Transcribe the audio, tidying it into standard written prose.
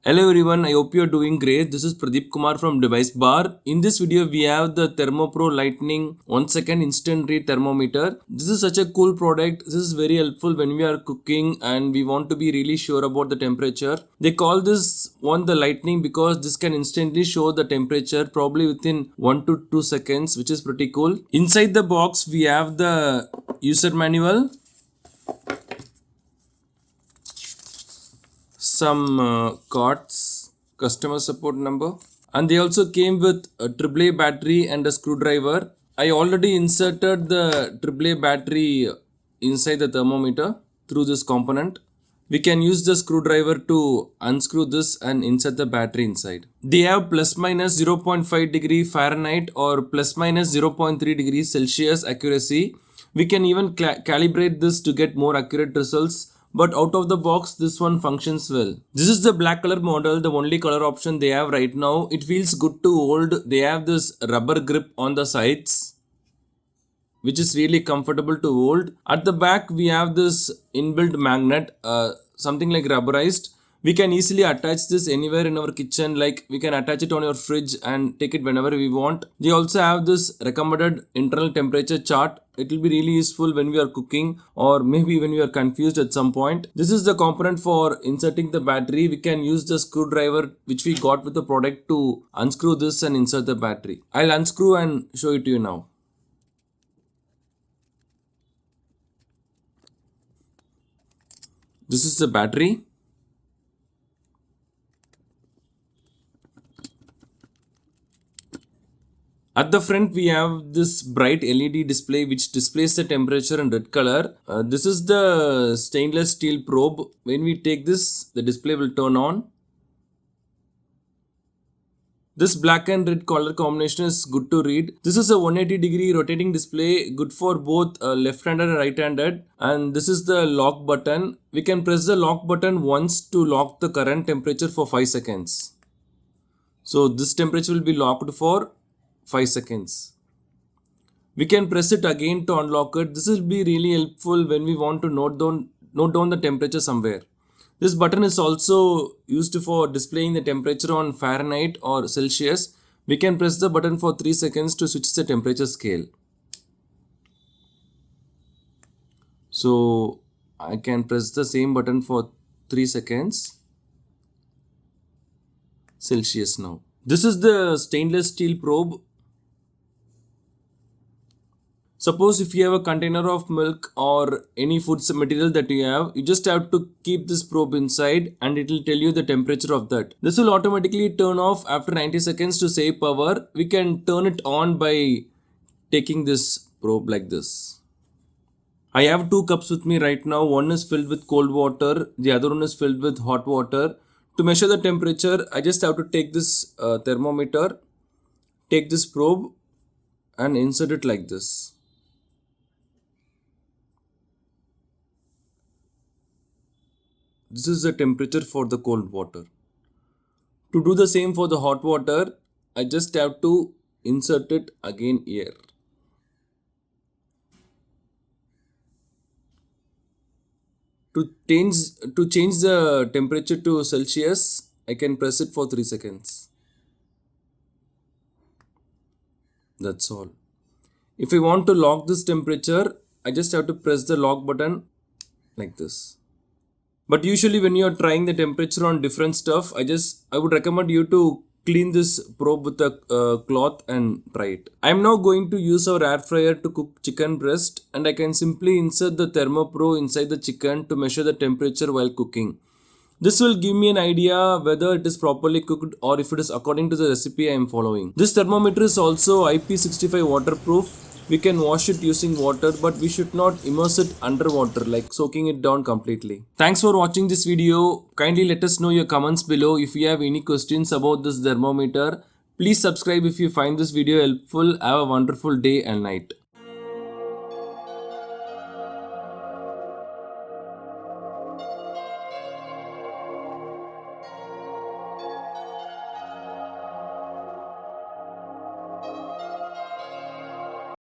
Hello everyone, I hope you are doing great. This is Pradeep Kumar from DeviceBAR. In this video, we have the ThermoPro Lightning 1 second instant read thermometer. This is such a cool product. This is very helpful when we are cooking and we want to be really sure about the temperature. They call this one the Lightning because this can instantly show the temperature probably within 1 to 2 seconds, which is pretty cool. Inside the box, we have the user manual, some cards, customer support number, and they also came with a AAA battery and a screwdriver. I already inserted the AAA battery inside the thermometer through this component. We can use the screwdriver to unscrew this and insert the battery inside. They have plus minus 0.5 degree Fahrenheit or plus minus 0.3 degrees Celsius accuracy. We can even calibrate this to get more accurate results. But out of the box, this one functions well. This is the black color model, the only color option they have right now. It feels good to hold. They have this rubber grip on the sides, which is really comfortable to hold. At the back, we have this inbuilt magnet, something like rubberized. We can easily attach this anywhere in our kitchen, like we can attach it on your fridge and take it whenever we want. They also have this recommended internal temperature chart. It will be really useful when we are cooking or maybe when we are confused at some point. This is the component for inserting the battery. We can use the screwdriver which we got with the product to unscrew this and insert the battery. I'll unscrew and show it to you now. This is the battery. At the front, we have this bright LED display which displays the temperature in red color. This is the stainless steel probe. When we take this, the display will turn on. This black and red color combination is good to read. This is a 180-degree rotating display, good for both left-handed and right-handed. And this is the lock button. We can press the lock button once to lock the current temperature for 5 seconds. So this temperature will be locked for 5 seconds. We can press it again to unlock it. This will be really helpful when we want to note down the temperature somewhere. This button is also used for displaying the temperature on Fahrenheit or Celsius. We can press the button for 3 seconds to switch the temperature scale. So I can press the same button for 3 seconds. Celsius now. This is the stainless steel probe. Suppose if you have a container of milk or any food material that you have, you just have to keep this probe inside and it will tell you the temperature of that. This will automatically turn off after 90 seconds to save power. We can turn it on by taking this probe like this. I have 2 cups with me right now. One is filled with cold water. The other one is filled with hot water. To measure the temperature, I just have to take this thermometer, take this probe and insert it like this. This is the temperature for the cold water. To do the same for the hot water, I just have to insert it again here. To change the temperature to Celsius, I can press it for 3 seconds. That's all. If I want to lock this temperature, I just have to press the lock button like this. But usually when you are trying the temperature on different stuff, I would recommend you to clean this probe with a cloth and try it. I am now going to use our air fryer to cook chicken breast, and I can simply insert the ThermoPro inside the chicken to measure the temperature while cooking. This will give me an idea whether it is properly cooked or if it is according to the recipe I am following. This thermometer is also IP65 waterproof. We can wash it using water, but we should not immerse it underwater, like soaking it down completely. Thanks for watching this video. Kindly let us know your comments below if you have any questions about this thermometer. Please subscribe if you find this video helpful. Have a wonderful day and night.